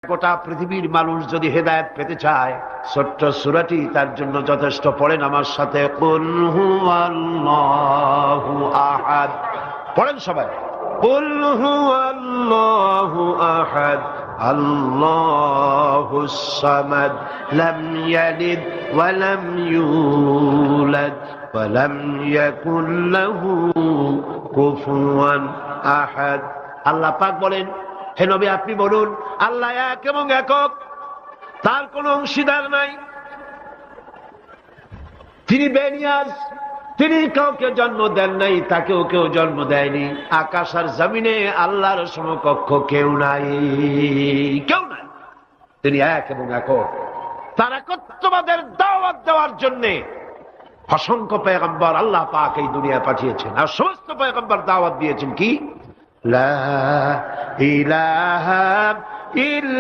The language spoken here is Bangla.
গোটা পৃথিবীর মানুষ যদি হেদায়েত পেতে চায়, ছোট্ট সূরাটি তার জন্য যথেষ্ট। পড়েন আমার সাথে, কুল হুয়াল্লাহু আহাদ। পড়েন সবাই, কুল হুয়াল্লাহু আহাদ আল্লাহুস সামাদ লাম ইয়ালিদ ওয়া লাম ইউলাদ ওয়া লাম ইয়াকুল লাহু কুফুয়ান আহাদ। আল্লাহ পাক বলেন, হে নবী আপনি বলুন, আল্লাহ এক এবং একক, তার কোনো অংশীদার নাই, তিনি বেনিয়াজ, তিনি কাউকে জন্ম দেন নাই, তাকেও কেউ জন্ম দেয়নি। আকাশ আর জমিনে আল্লাহর সমকক্ষ কেউ নাই, কেউ নাই। তিনি এক এবং একক। তার একত্ববাদের দাওয়াত দেওয়ার জন্য অসংখ্য পয়গম্বর আল্লাহ পাক এই দুনিয়া পাঠিয়েছেন, আর সমস্ত পয়গম্বর দাওয়াত দিয়েছেন কি, লা ইলাহা ইল্লা